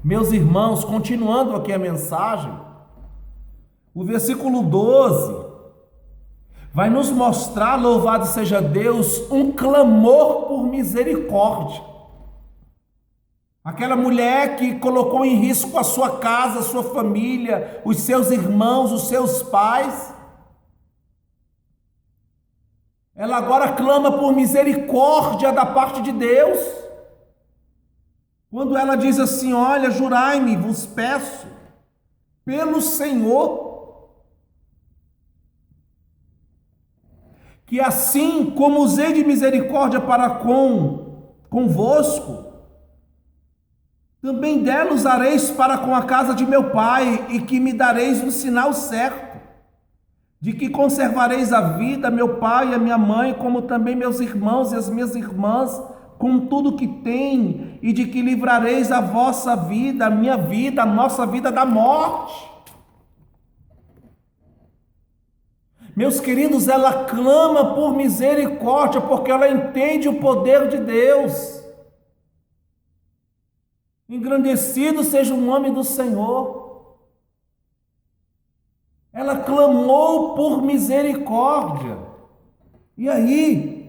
Meus irmãos, continuando aqui a mensagem, o versículo 12 vai nos mostrar, louvado seja Deus, um clamor por misericórdia. Aquela mulher que colocou em risco a sua casa, a sua família, os seus irmãos, os seus pais, ela agora clama por misericórdia da parte de Deus. Quando ela diz assim: olha, jurai-me, vos peço, pelo Senhor, que assim como usei de misericórdia para convosco, também dela usareis para com a casa de meu pai, e que me dareis um sinal certo, de que conservareis a vida, meu pai e a minha mãe, como também meus irmãos e as minhas irmãs, com tudo que tem, e de que livrareis a vossa vida, a minha vida, a nossa vida da morte. Meus queridos, ela clama por misericórdia, porque ela entende o poder de Deus. Engrandecido seja o nome do Senhor. Ela clamou por misericórdia. E aí,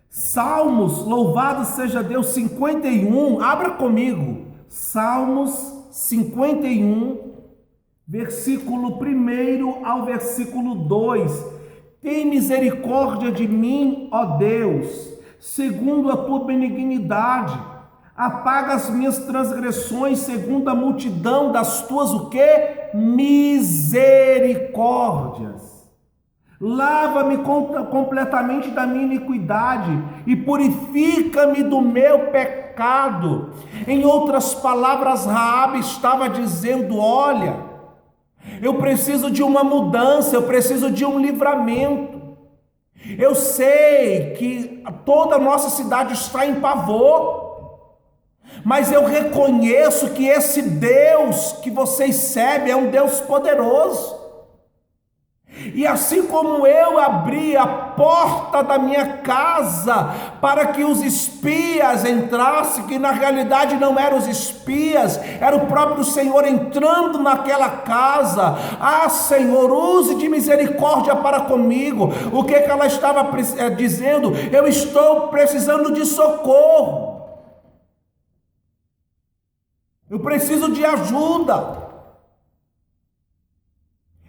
Salmos, louvado seja Deus, 51, abra comigo, Salmos 51, versículo 1 ao versículo 2. Tem misericórdia de mim, ó Deus, segundo a tua benignidade, apaga as minhas transgressões, segundo a multidão das tuas, o quê? Misericórdias. Lava-me completamente da minha iniquidade e purifica-me do meu pecado. Em outras palavras, Raabe estava dizendo: olha, eu preciso de uma mudança, eu preciso de um livramento. Eu sei que toda a nossa cidade está em pavor, mas eu reconheço que esse Deus que vocês servem é um Deus poderoso. E assim como eu abri a porta da minha casa para que os espias entrassem, que na realidade não eram os espias, era o próprio Senhor entrando naquela casa. Ah, Senhor, use de misericórdia para comigo. O que ela estava dizendo? Eu estou precisando de socorro. Eu preciso de ajuda.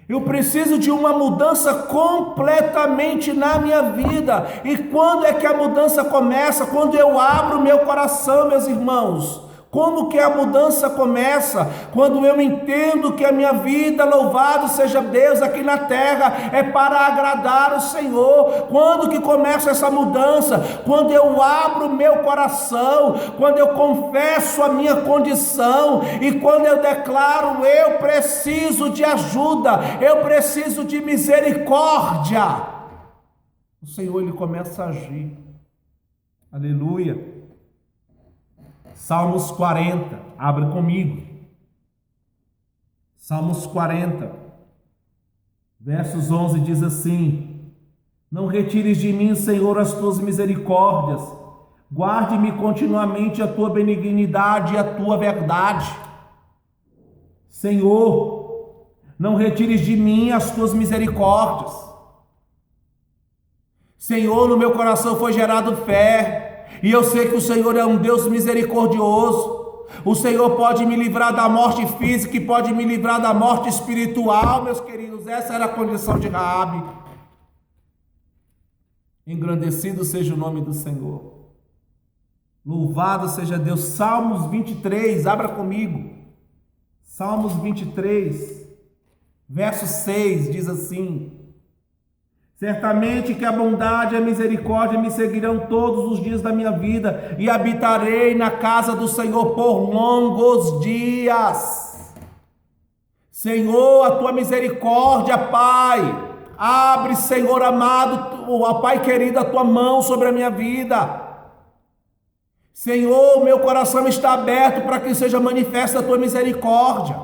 Eu preciso de uma mudança completamente na minha vida. E quando é que a mudança começa? Quando eu abro meu coração, meus irmãos. Como que a mudança começa? Quando eu entendo que a minha vida, louvado seja Deus, aqui na terra é para agradar o Senhor. Quando que começa essa mudança? Quando eu abro meu coração, quando eu confesso a minha condição e quando eu declaro: eu preciso de ajuda, eu preciso de misericórdia. O Senhor, Ele começa a agir. Aleluia. Salmos 40, abra comigo. Salmos 40, versos 11 diz assim: não retires de mim, Senhor, as tuas misericórdias, guarde-me continuamente a tua benignidade e a tua verdade. Senhor, não retires de mim as tuas misericórdias. Senhor, no meu coração foi gerado fé, e eu sei que o Senhor é um Deus misericordioso. O Senhor pode me livrar da morte física e pode me livrar da morte espiritual, meus queridos. Essa era a condição de Raabe. Engrandecido seja o nome do Senhor. Louvado seja Deus. Salmos 23, abra comigo. Salmos 23, verso 6, diz assim: certamente que a bondade e a misericórdia me seguirão todos os dias da minha vida, e habitarei na casa do Senhor por longos dias. Senhor, a tua misericórdia, Pai, abre, Senhor amado, ó Pai querido, a tua mão sobre a minha vida. Senhor, meu coração está aberto para que seja manifesta a tua misericórdia.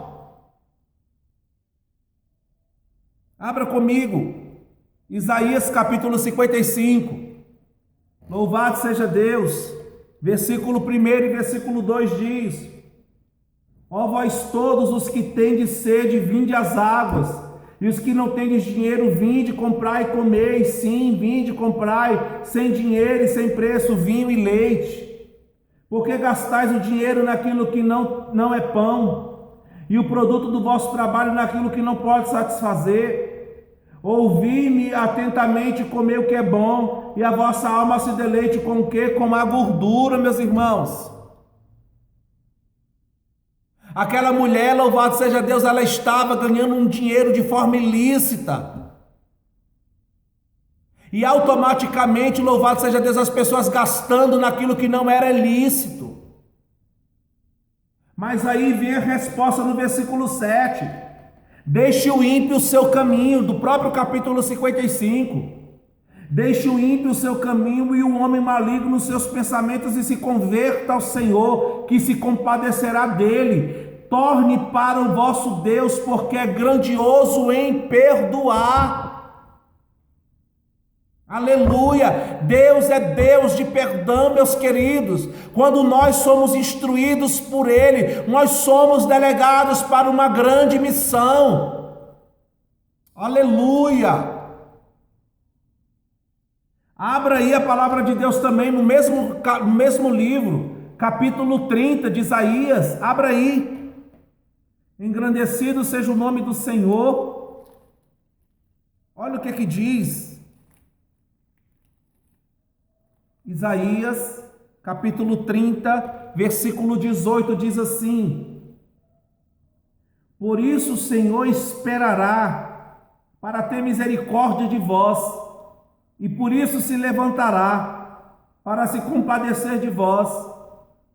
Abra comigo Isaías capítulo 55, louvado seja Deus, Versículo 1 e versículo 2 diz: ó vós todos os que tendes sede, vinde às águas, e os que não tendes dinheiro, vinde, comprai e comei. Sim, vinde, comprai, sem dinheiro e sem preço, vinho e leite. Porque gastais o dinheiro naquilo que não é pão, e o produto do vosso trabalho naquilo que não pode satisfazer. Ouvi-me atentamente e comei o que é bom, e a vossa alma se deleite com o quê? Com a gordura, meus irmãos. Aquela mulher, louvado seja Deus, ela estava ganhando um dinheiro de forma ilícita. E automaticamente, louvado seja Deus, as pessoas gastando naquilo que não era lícito. Mas aí vem a resposta no versículo 7. Deixe o ímpio o seu caminho, do próprio capítulo 55. Deixe o ímpio o seu caminho e o homem maligno os seus pensamentos, e se converta ao Senhor, que se compadecerá dele. Torne para o vosso Deus, porque é grandioso em perdoar. Aleluia! Deus é Deus de perdão, meus queridos. Quando nós somos instruídos por Ele, nós somos delegados para uma grande missão. Aleluia! Abra aí a palavra de Deus também no mesmo livro, capítulo 30 de Isaías. Abra aí. Engrandecido seja o nome do Senhor. Olha o que diz. Isaías, capítulo 30, versículo 18, diz assim: por isso o Senhor esperará para ter misericórdia de vós, e por isso se levantará para se compadecer de vós,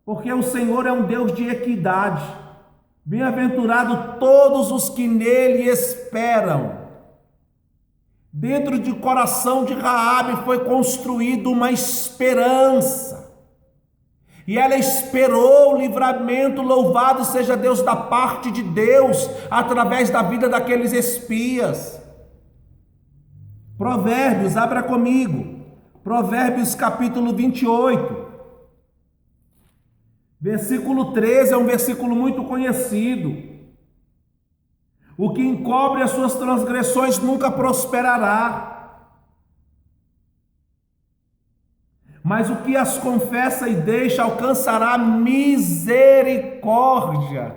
porque o Senhor é um Deus de equidade. Bem-aventurado todos os que nele esperam. Dentro do coração de Raabe foi construída uma esperança, e ela esperou o livramento, louvado seja Deus, da parte de Deus, através da vida daqueles espias. Provérbios, abra comigo, Provérbios capítulo 28, versículo 13, é um versículo muito conhecido. O que encobre as suas transgressões nunca prosperará, mas o que as confessa e deixa alcançará misericórdia.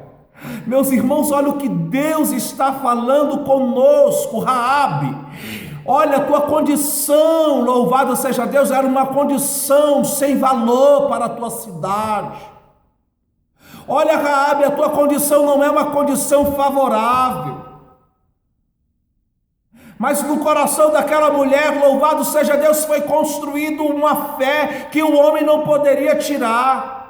Meus irmãos, olha o que Deus está falando conosco, Raabe. Olha, a tua condição, louvado seja Deus, era uma condição sem valor para a tua cidade. Olha, Raabe, a tua condição não é uma condição favorável, mas no coração daquela mulher, louvado seja Deus, foi construído uma fé que o homem não poderia tirar.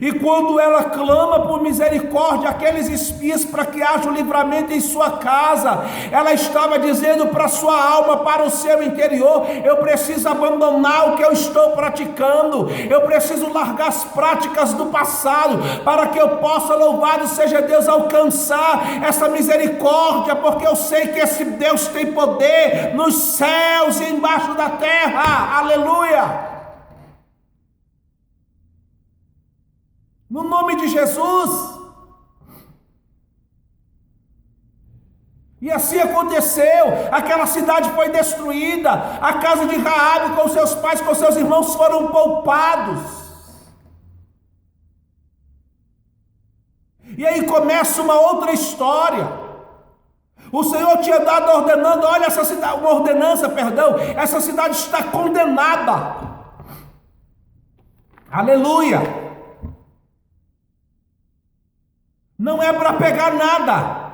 E quando ela clama por misericórdia, aqueles espias, para que haja o livramento em sua casa, ela estava dizendo para a sua alma, para o seu interior: eu preciso abandonar o que eu estou praticando, eu preciso largar as práticas do passado, para que eu possa, louvado seja Deus, alcançar essa misericórdia, porque eu sei que esse Deus tem poder nos céus e embaixo da terra. Aleluia! No nome de Jesus. E assim aconteceu. Aquela cidade foi destruída. A casa de Raabe, com seus pais, com seus irmãos, foram poupados. E aí começa uma outra história. O Senhor tinha dado ordenando: olha, essa cidade, uma ordenança, essa cidade está condenada. Aleluia. Não é para pegar nada.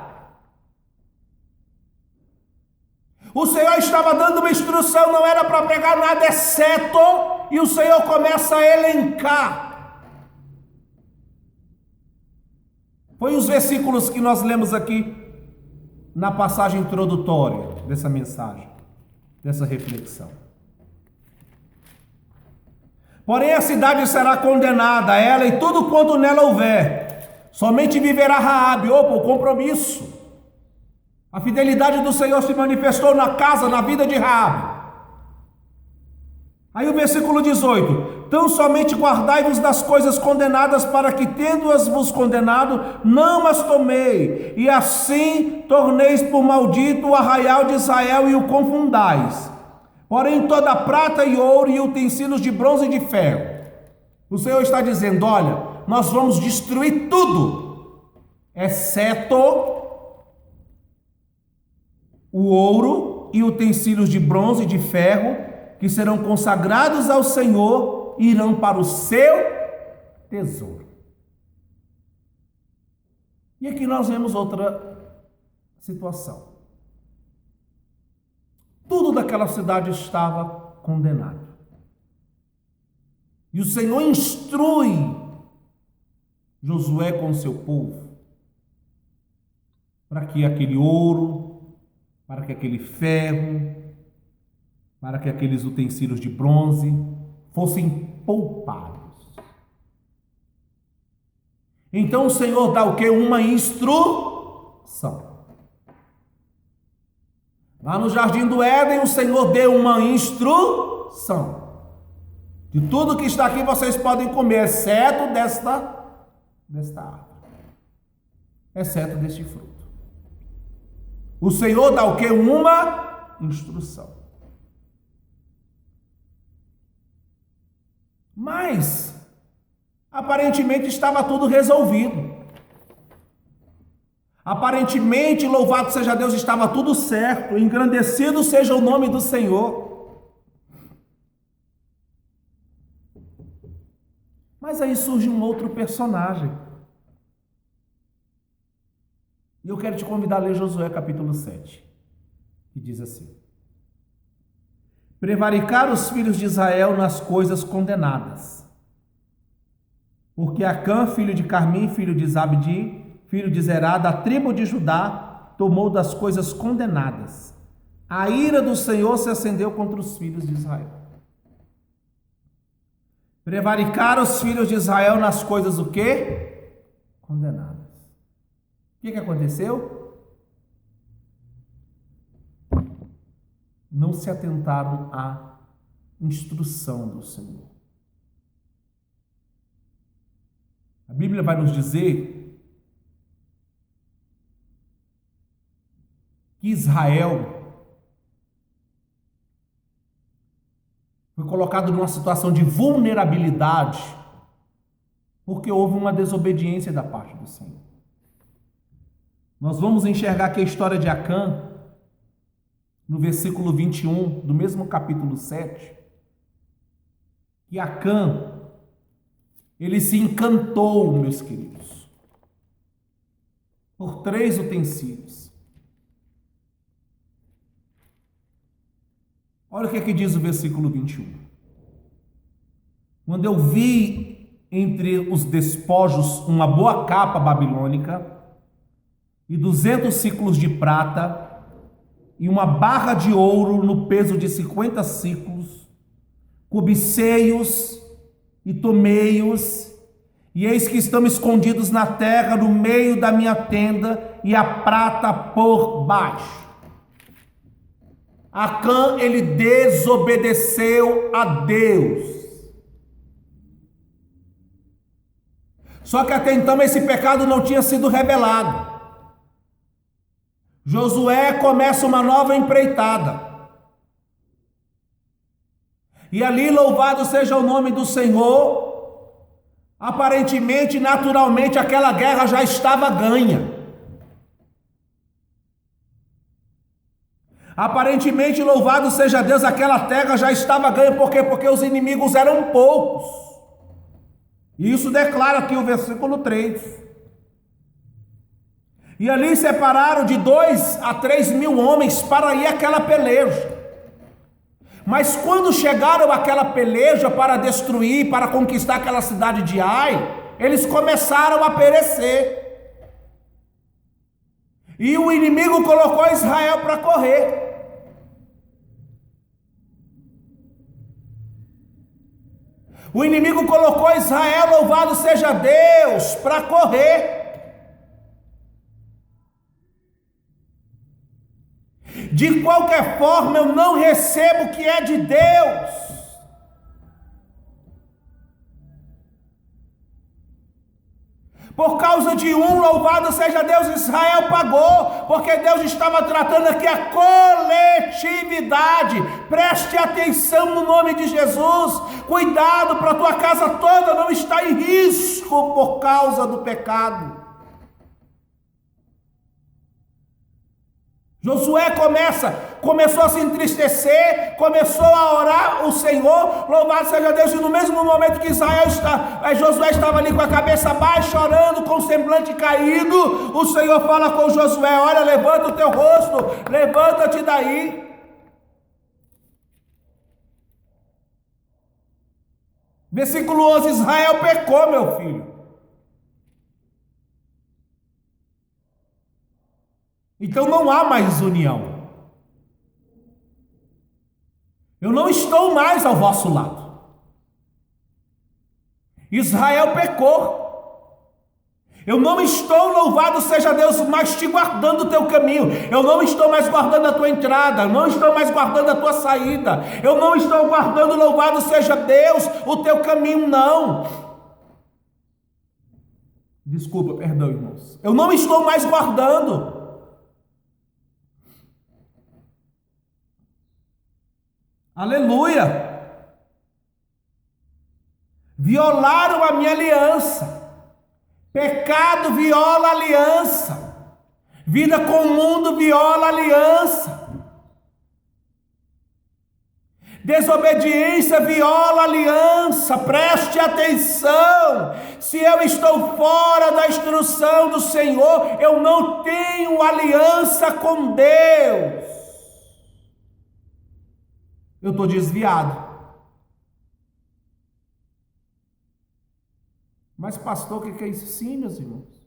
O Senhor estava dando uma instrução, não era para pegar nada, exceto, e o Senhor começa a elencar. Foi os versículos que nós lemos aqui na passagem introdutória dessa mensagem, dessa reflexão. Porém a cidade será condenada, ela e tudo quanto nela houver. Somente viverá Raabe. Opa, o compromisso. A fidelidade do Senhor se manifestou na casa, na vida de Raabe. Aí o versículo 18: tão somente guardai-vos das coisas condenadas, para que, tendo-as vos condenado, não as tomei, e assim torneis por maldito o arraial de Israel e o confundais. Porém, toda prata e ouro e utensílios de bronze e de ferro. O Senhor está dizendo: olha, nós vamos destruir tudo, exceto o ouro e utensílios de bronze e de ferro, que serão consagrados ao Senhor e irão para o seu tesouro. E aqui nós vemos outra situação. Tudo daquela cidade estava condenado. E o Senhor instrui Josué com o seu povo para que aquele ouro, para que aquele ferro, para que aqueles utensílios de bronze fossem poupados. Então o Senhor dá o quê? Uma instrução. Lá no Jardim do Éden, o Senhor deu uma instrução. De tudo que está aqui vocês podem comer, exceto desta árvore. Exceto deste fruto. O Senhor dá o quê? Uma instrução. Mas, aparentemente estava tudo resolvido. Aparentemente, louvado seja Deus, estava tudo certo. Engrandecido seja o nome do Senhor. Mas aí surge um outro personagem. E eu quero te convidar a ler Josué capítulo 7. Que diz assim: prevaricaram os filhos de Israel nas coisas condenadas, porque Acã, filho de Carmim, filho de Zabdi, filho de Zerá, da tribo de Judá, tomou das coisas condenadas. A ira do Senhor se acendeu contra os filhos de Israel. Prevaricaram os filhos de Israel nas coisas o quê? Condenadas. O que aconteceu? Não se atentaram à instrução do Senhor. A Bíblia vai nos dizer que Israel foi colocado numa situação de vulnerabilidade porque houve uma desobediência da parte do Senhor. Nós vamos enxergar aqui a história de Acã no versículo 21 do mesmo capítulo 7, que Acã, ele se encantou, meus queridos, por 3 utensílios. Olha o que diz o versículo 21. Quando eu vi entre os despojos uma boa capa babilônica e 200 siclos de prata e uma barra de ouro no peso de 50 siclos, cobicei-os e tomei-os, e eis que estão escondidos na terra no meio da minha tenda, e a prata por baixo. Acã, ele desobedeceu a Deus. Só que até então esse pecado não tinha sido revelado. Josué começa uma nova empreitada. E ali, louvado seja o nome do Senhor, aparentemente, naturalmente, aquela guerra já estava ganha. Aparentemente, louvado seja Deus, aquela terra já estava ganha. Por quê? Porque os inimigos eram poucos. E isso declara aqui o versículo 3. E ali separaram de 2 a 3 mil homens para ir àquela peleja. Mas quando chegaram àquela peleja para destruir, para conquistar aquela cidade de Ai, eles começaram a perecer. E o inimigo colocou Israel para correr. O inimigo colocou Israel, louvado seja Deus, para correr. De qualquer forma, eu não recebo o que é de Deus. Por causa de um, louvado seja Deus, Israel pagou, porque Deus estava tratando aqui a coletividade. Preste atenção no nome de Jesus. Cuidado para a tua casa toda não estar em risco por causa do pecado. Josué começou a se entristecer, começou a orar ao Senhor, louvado seja Deus, e no mesmo momento que Josué estava ali com a cabeça baixa, orando, com o semblante caído, o Senhor fala com Josué: olha, levanta o teu rosto, levanta-te daí. Versículo 11, Israel pecou, meu filho. Então não há mais união. Eu não estou mais ao vosso lado. Israel pecou. Eu não estou, louvado seja Deus, mais te guardando o teu caminho. Eu não estou mais guardando a tua entrada. Eu não estou mais guardando a tua saída. Eu não estou guardando, louvado seja Deus, o teu caminho, não. Desculpa, perdão, irmãos. Eu não estou mais guardando. Aleluia! Violaram a minha aliança. Pecado viola a aliança. Vida com o mundo viola a aliança. Desobediência viola a aliança. Preste atenção. Se eu estou fora da instrução do Senhor, eu não tenho aliança com Deus. Eu estou desviado. Mas pastor, o que é isso? Sim, meus irmãos.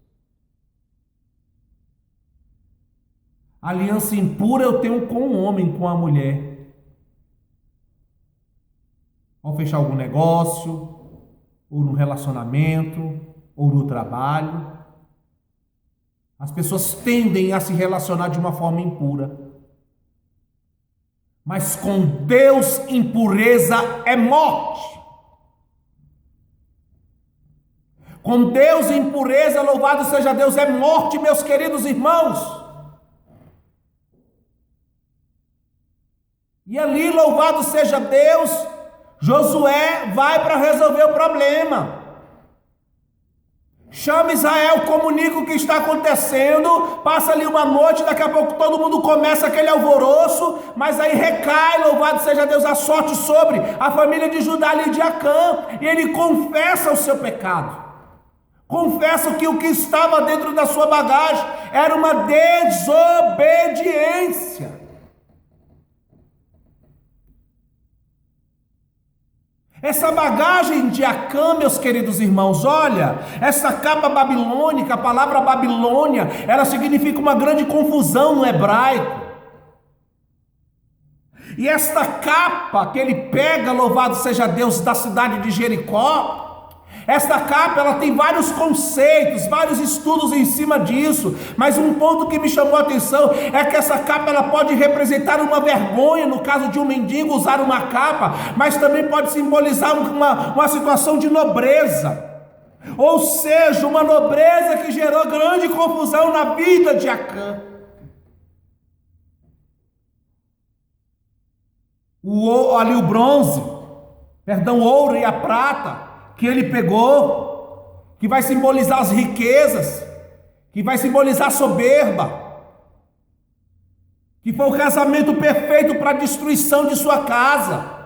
Aliança impura eu tenho com o homem, com a mulher. Ao fechar algum negócio, ou no relacionamento, ou no trabalho. As pessoas tendem a se relacionar de uma forma impura. Mas com Deus impureza é morte. Com Deus impureza, louvado seja Deus, é morte, meus queridos irmãos. E ali, louvado seja Deus, Josué vai para resolver o problema. Chama Israel, comunica o que está acontecendo, passa ali uma noite, daqui a pouco todo mundo começa aquele alvoroço, mas aí recai, louvado seja Deus, a sorte sobre a família de Judá ali de Acã, e ele confessa o seu pecado, confessa que o que estava dentro da sua bagagem era uma desobediência. Essa bagagem de Acã, meus queridos irmãos, olha, essa capa babilônica, a palavra Babilônia, ela significa uma grande confusão no hebraico. E esta capa que ele pega, louvado seja Deus, da cidade de Jericó, esta capa, ela tem vários conceitos, vários estudos em cima disso, mas um ponto que me chamou a atenção é que essa capa, ela pode representar uma vergonha, no caso de um mendigo usar uma capa, mas também pode simbolizar uma situação de nobreza, ou seja, uma nobreza que gerou grande confusão na vida de Acã. O ouro e a prata, que ele pegou, que vai simbolizar as riquezas, que vai simbolizar a soberba, que foi o casamento perfeito para a destruição de sua casa.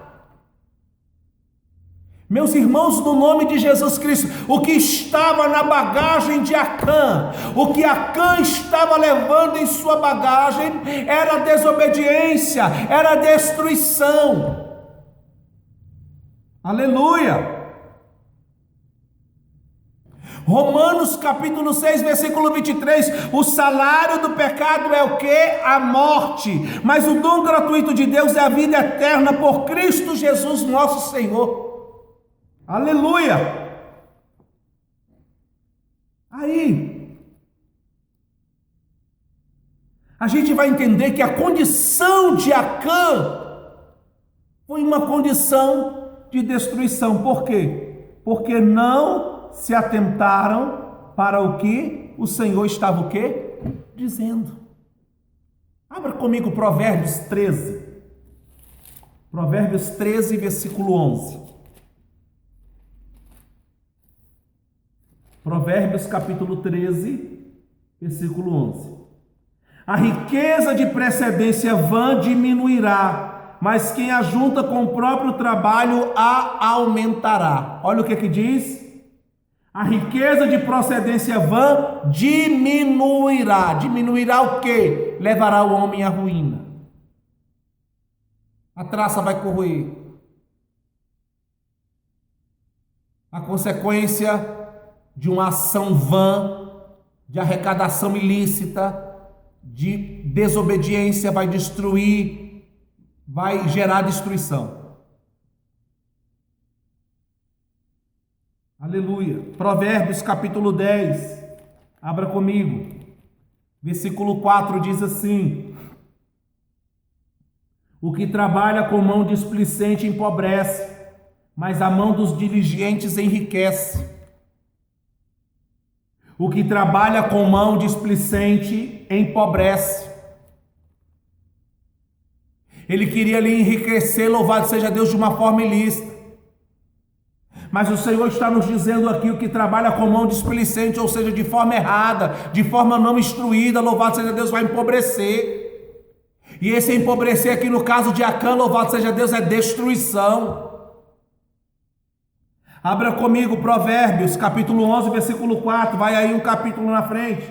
Meus irmãos, no nome de Jesus Cristo, o que estava na bagagem de Acã, o que Acã estava levando em sua bagagem, era desobediência, era destruição. Aleluia! Romanos capítulo 6, versículo 23, o salário do pecado é o quê? A morte, mas o dom gratuito de Deus é a vida eterna por Cristo Jesus nosso Senhor. Aleluia! Aí, a gente vai entender que a condição de Acã foi uma condição de destruição. Por quê? Porque não se atentaram para o que o Senhor estava o quê? Dizendo. Abra comigo Provérbios 13. Provérbios 13, versículo 11. Provérbios capítulo 13, versículo 11. A riqueza de precedência vã diminuirá, mas quem ajunta com o próprio trabalho a aumentará. Olha o que diz. A riqueza de procedência vã diminuirá. Diminuirá o quê? Levará o homem à ruína. A traça vai corroer. A consequência de uma ação vã, de arrecadação ilícita, de desobediência vai destruir, vai gerar destruição. Aleluia. Provérbios capítulo 10. Abra comigo. Versículo 4 diz assim: o que trabalha com mão displicente empobrece, mas a mão dos diligentes enriquece. O que trabalha com mão displicente empobrece. Ele queria lhe enriquecer, louvado seja Deus, de uma forma ilícita. Mas o Senhor está nos dizendo aqui: o que trabalha com mão displicente, ou seja, de forma errada, de forma não instruída, louvado seja Deus, vai empobrecer. E esse empobrecer aqui no caso de Acã, louvado seja Deus, é destruição. Abra comigo Provérbios, capítulo 11, versículo 4. Vai aí um capítulo na frente.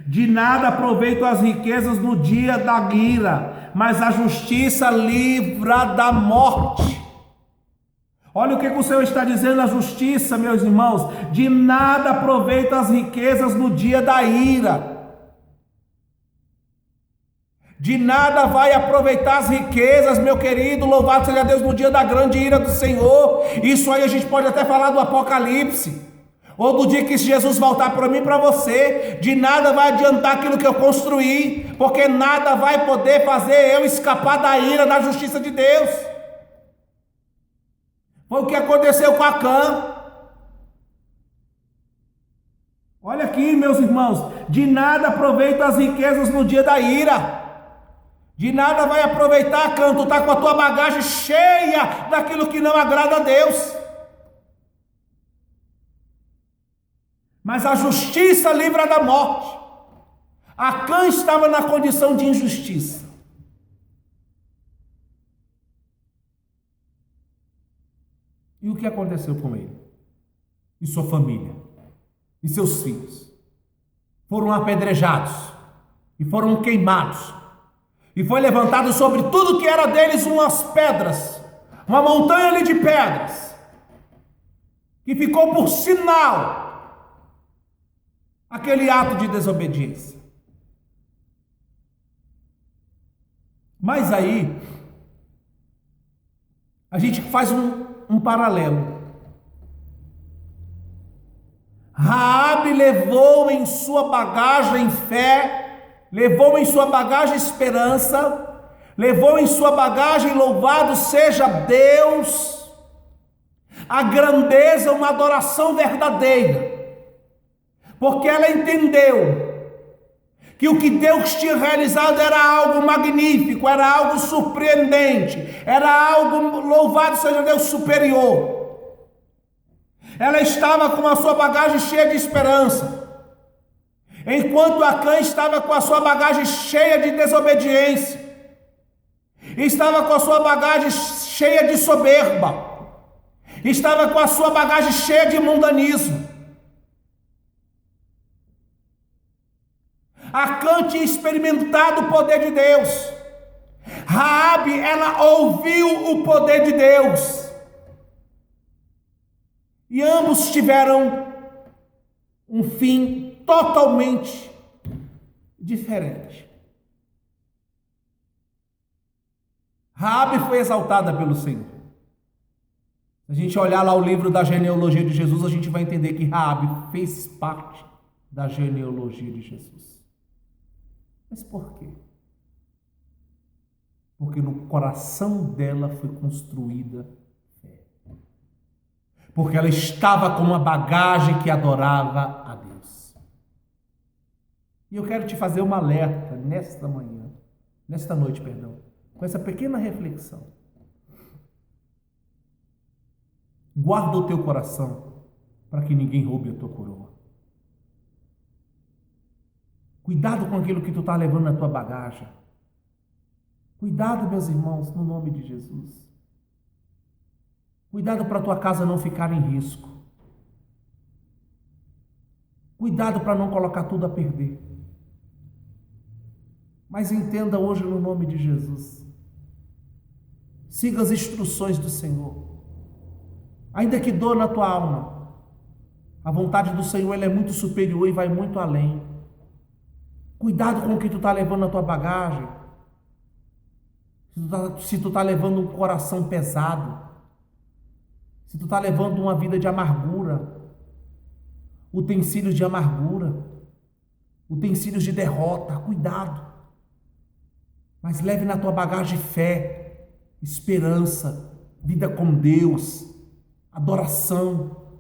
De nada aproveitam as riquezas no dia da ira, mas a justiça livra da morte. Olha o que o Senhor está dizendo, a justiça, meus irmãos. De nada aproveitam as riquezas no dia da ira. De nada vai aproveitar as riquezas, meu querido, louvado seja Deus, no dia da grande ira do Senhor. Isso aí a gente pode até falar do Apocalipse, ou do dia que Jesus voltar para mim e para você. De nada vai adiantar aquilo que eu construí, porque nada vai poder fazer eu escapar da ira, da justiça de Deus. Foi o que aconteceu com Acã. Olha aqui, meus irmãos, de nada aproveita as riquezas no dia da ira. De nada vai aproveitar, Acã, tu está com a tua bagagem cheia daquilo que não agrada a Deus. Mas a justiça livra da morte. Acã estava na condição de injustiça. E o que aconteceu com ele? E sua família? E seus filhos? Foram apedrejados. E foram queimados. E foi levantado sobre tudo que era deles umas pedras, uma montanha ali de pedras, que ficou por sinal aquele ato de desobediência. Mas aí, a gente faz um paralelo. Raabe levou em sua bagagem fé, levou em sua bagagem esperança, levou em sua bagagem, louvado seja Deus, a grandeza, uma adoração verdadeira, porque ela entendeu que o que Deus tinha realizado era algo magnífico, era algo surpreendente, era algo, louvado seja Deus, superior. Ela estava com a sua bagagem cheia de esperança, enquanto Acã estava com a sua bagagem cheia de desobediência, estava com a sua bagagem cheia de soberba, estava com a sua bagagem cheia de mundanismo. Acã tinha experimentado o poder de Deus. Raabe, ela ouviu o poder de Deus. E ambos tiveram um fim totalmente diferente. Raabe foi exaltada pelo Senhor. Se a gente olhar lá o livro da genealogia de Jesus, a gente vai entender que Raabe fez parte da genealogia de Jesus. Mas por quê? Porque no coração dela foi construída fé. porque ela estava com uma bagagem que adorava a Deus. E eu quero te fazer uma alerta nesta noite, com essa pequena reflexão. Guarda o teu coração para que ninguém roube a tua coroa. Cuidado com aquilo que tu está levando na tua bagagem. Cuidado, meus irmãos, no nome de Jesus. Cuidado para a tua casa não ficar em risco. Cuidado para não colocar tudo a perder. Mas entenda hoje no nome de Jesus. Siga as instruções do Senhor. Ainda que doa na tua alma, a vontade do Senhor ela é muito superior e vai muito além. Cuidado com o que tu está levando na tua bagagem. Se tu está levando um coração pesado, se tu está levando uma vida de amargura, utensílios de amargura, utensílios de derrota, cuidado. Mas leve na tua bagagem fé, esperança, vida com Deus, adoração.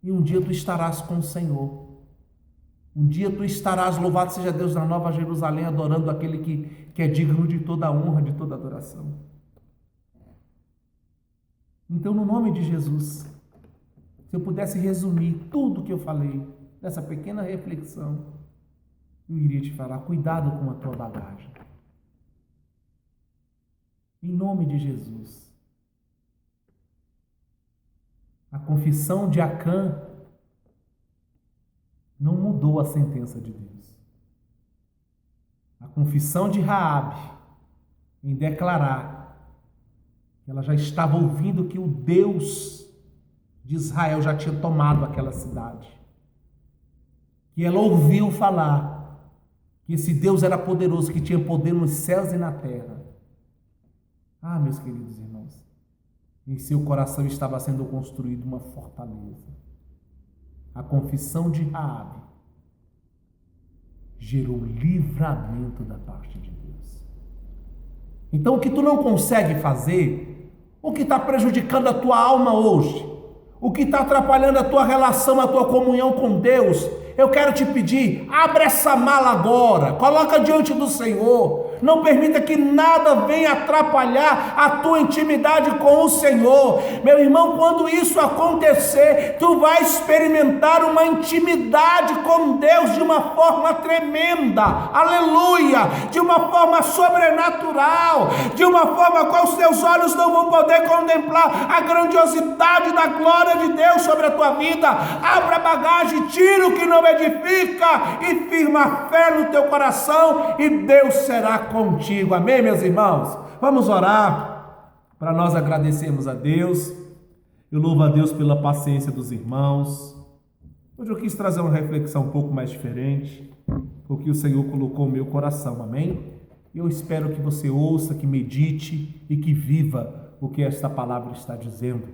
E um dia tu estarás com o Senhor. Um dia tu estarás, louvado seja Deus, na Nova Jerusalém, adorando aquele que é digno de toda a honra, de toda a adoração. Então, no nome de Jesus, se eu pudesse resumir tudo que eu falei nessa pequena reflexão, eu iria te falar: cuidado com a tua bagagem. Em nome de Jesus. A confissão de Acã não mudou a sentença de Deus. A confissão de Raabe em declarar que ela já estava ouvindo que o Deus de Israel já tinha tomado aquela cidade. Que ela ouviu falar que esse Deus era poderoso, que tinha poder nos céus e na terra. Ah, meus queridos irmãos, em seu coração estava sendo construída uma fortaleza. A confissão de Raabe gerou livramento da parte de Deus. Então, o que tu não consegue fazer, o que está prejudicando a tua alma hoje, o que está atrapalhando a tua relação, a tua comunhão com Deus, eu quero te pedir: abre essa mala agora, coloca diante do Senhor. Não permita que nada venha atrapalhar a tua intimidade com o Senhor. Meu irmão, quando isso acontecer, tu vai experimentar uma intimidade com Deus de uma forma tremenda, aleluia, de uma forma sobrenatural, de uma forma com os teus olhos não vão poder contemplar a grandiosidade da glória de Deus sobre a tua vida. Abra a bagagem, tira o que não edifica e firma a fé no teu coração e Deus será contigo. Amém, meus irmãos? Vamos orar para nós agradecermos a Deus. Eu louvo a Deus pela paciência dos irmãos. Hoje eu quis trazer uma reflexão um pouco mais diferente, porque o Senhor colocou no meu coração, amém? Eu espero que você ouça, que medite e que viva o que esta palavra está dizendo,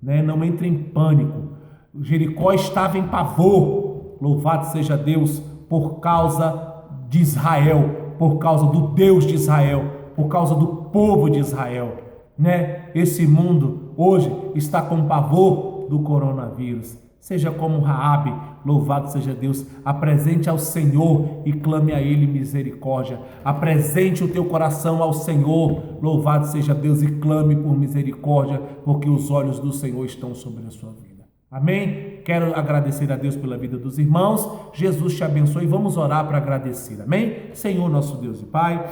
né? Não entre em pânico. Jericó estava em pavor, louvado seja Deus, por causa de Israel, por causa do Deus de Israel, por causa do povo de Israel, né? Esse mundo hoje está com pavor do coronavírus. Seja como Raabe, louvado seja Deus, apresente ao Senhor e clame a Ele misericórdia. Apresente o teu coração ao Senhor, louvado seja Deus, e clame por misericórdia, porque os olhos do Senhor estão sobre a sua vida. Amém? Quero agradecer a Deus pela vida dos irmãos. Jesus te abençoe. Vamos orar para agradecer. Amém? Senhor, nosso Deus e Pai,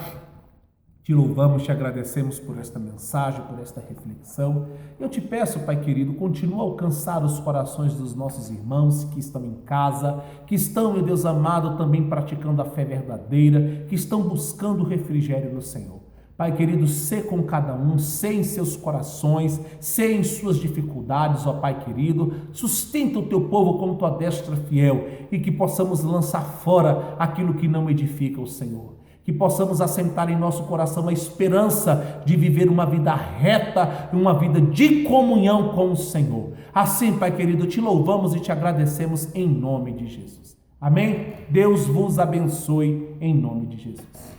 te louvamos, te agradecemos por esta mensagem, por esta reflexão. Eu te peço, Pai querido, continua a alcançar os corações dos nossos irmãos que estão em casa, que estão, meu Deus amado, também praticando a fé verdadeira, que estão buscando refrigério no Senhor. Pai querido, sê com cada um, sê em seus corações, sê em suas dificuldades, ó Pai querido, sustenta o teu povo com tua destra fiel e que possamos lançar fora aquilo que não edifica o Senhor. Que possamos assentar em nosso coração a esperança de viver uma vida reta, uma vida de comunhão com o Senhor. Assim, Pai querido, te louvamos e te agradecemos em nome de Jesus. Amém? Deus vos abençoe em nome de Jesus.